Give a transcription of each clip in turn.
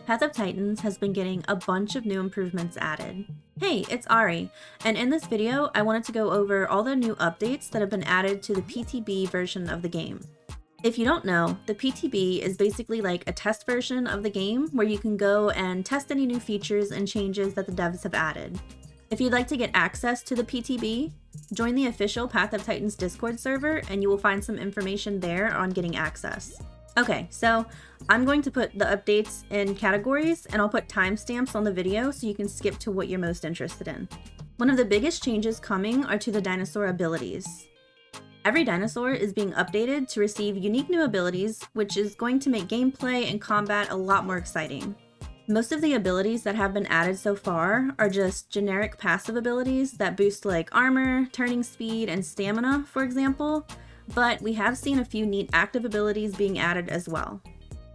Path of Titans has been getting a bunch of new improvements added. Hey, it's Ari, and in this video, I wanted to go over all the new updates that have been added to the PTB version of the game. If you don't know, the PTB is basically like a test version of the game where you can go and test any new features and changes that the devs have added. If you'd like to get access to the PTB, join the official Path of Titans Discord server and you will find some information there on getting access. Okay, so I'm going to put the updates in categories and I'll put timestamps on the video so you can skip to what you're most interested in. One of the biggest changes coming are to the dinosaur abilities. Every dinosaur is being updated to receive unique new abilities, which is going to make gameplay and combat a lot more exciting. Most of the abilities that have been added so far are just generic passive abilities that boost like armor, turning speed, and stamina, for example, but we have seen a few neat active abilities being added as well.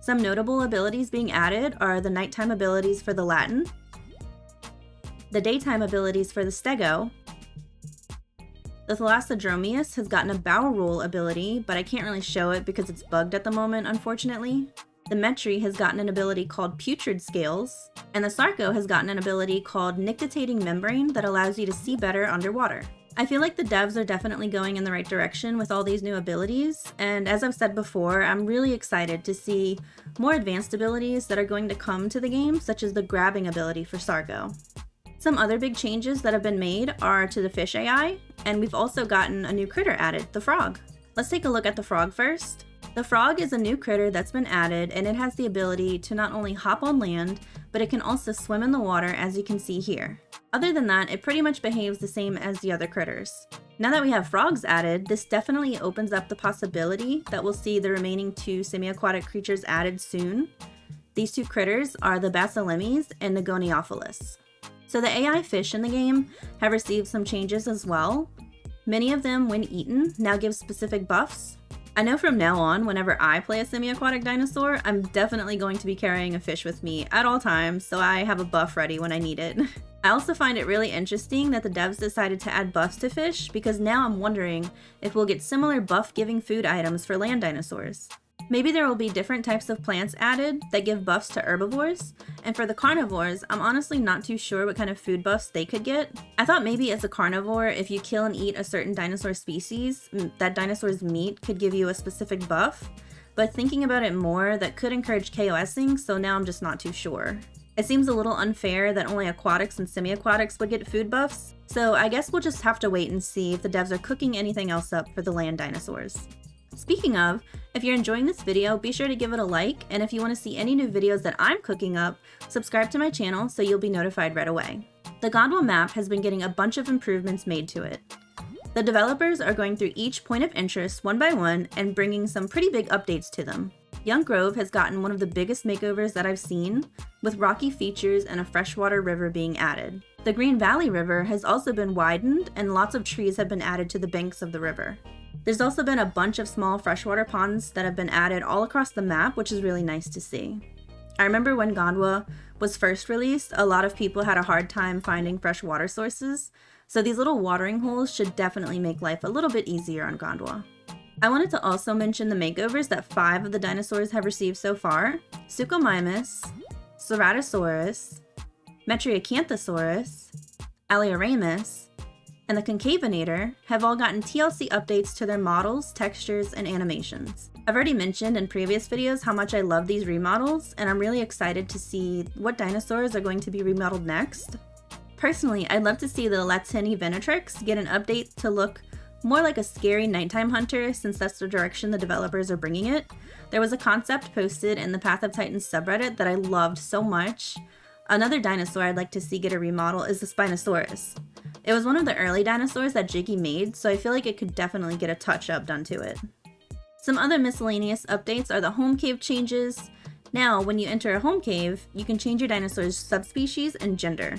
Some notable abilities being added are the nighttime abilities for the Latin, the daytime abilities for the Stego. The Thalassodromeus has gotten a bow roll ability, but I can't really show it because it's bugged at the moment, unfortunately. The Metri has gotten an ability called Putrid Scales, and the Sarco has gotten an ability called Nictitating Membrane that allows you to see better underwater. I feel like the devs are definitely going in the right direction with all these new abilities, and as I've said before, I'm really excited to see more advanced abilities that are going to come to the game, such as the grabbing ability for Sarco. Some other big changes that have been made are to the fish AI, and we've also gotten a new critter added, the frog. Let's take a look at the frog first. The frog is a new critter that's been added, and it has the ability to not only hop on land, but it can also swim in the water, as you can see here. Other than that, it pretty much behaves the same as the other critters. Now that we have frogs added, this definitely opens up the possibility that we'll see the remaining two semi-aquatic creatures added soon. These two critters are the Basilemes and the Goniophilis. So the AI fish in the game have received some changes as well. Many of them, when eaten, now give specific buffs. I know from now on, whenever I play a semi-aquatic dinosaur, I'm definitely going to be carrying a fish with me at all times, so I have a buff ready when I need it. I also find it really interesting that the devs decided to add buffs to fish, because now I'm wondering if we'll get similar buff-giving food items for land dinosaurs. Maybe there will be different types of plants added that give buffs to herbivores, and for the carnivores, I'm honestly not too sure what kind of food buffs they could get. I thought maybe as a carnivore, if you kill and eat a certain dinosaur species, that dinosaur's meat could give you a specific buff, but thinking about it more, that could encourage KOSing, so now I'm just not too sure. It seems a little unfair that only aquatics and semi-aquatics would get food buffs, so I guess we'll just have to wait and see if the devs are cooking anything else up for the land dinosaurs. Speaking of, if you're enjoying this video, be sure to give it a like, and if you want to see any new videos that I'm cooking up, subscribe to my channel so you'll be notified right away. The Gondwa Map has been getting a bunch of improvements made to it. The developers are going through each point of interest one by one and bringing some pretty big updates to them. Young Grove has gotten one of the biggest makeovers that I've seen, with rocky features and a freshwater river being added. The Green Valley River has also been widened and lots of trees have been added to the banks of the river. There's also been a bunch of small freshwater ponds that have been added all across the map, which is really nice to see. I remember when Gondwa was first released, a lot of people had a hard time finding fresh water sources, so these little watering holes should definitely make life a little bit easier on Gondwa. I wanted to also mention the makeovers that 5 of the dinosaurs have received so far: Suchomimus, Ceratosaurus, Metriacanthosaurus, Alioramus, and the Concavinator have all gotten TLC updates to their models, textures, and animations. I've already mentioned in previous videos how much I love these remodels, and I'm really excited to see what dinosaurs are going to be remodeled next. Personally, I'd love to see the Latini-Venatrix get an update to look more like a scary nighttime hunter, since that's the direction the developers are bringing it. There was a concept posted in the Path of Titans subreddit that I loved so much. Another dinosaur I'd like to see get a remodel is the Spinosaurus. It was one of the early dinosaurs that Jiggy made, so I feel like it could definitely get a touch-up done to it. Some other miscellaneous updates are the home cave changes. Now, when you enter a home cave, you can change your dinosaur's subspecies and gender.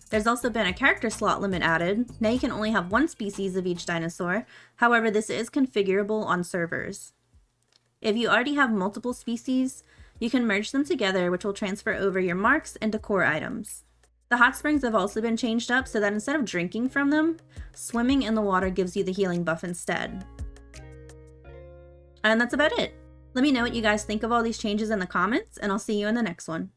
There's also been a character slot limit added. Now you can only have one species of each dinosaur, however this is configurable on servers. If you already have multiple species, you can merge them together, which will transfer over your marks into core items. The hot springs have also been changed up so that instead of drinking from them, swimming in the water gives you the healing buff instead. And that's about it. Let me know what you guys think of all these changes in the comments, and I'll see you in the next one.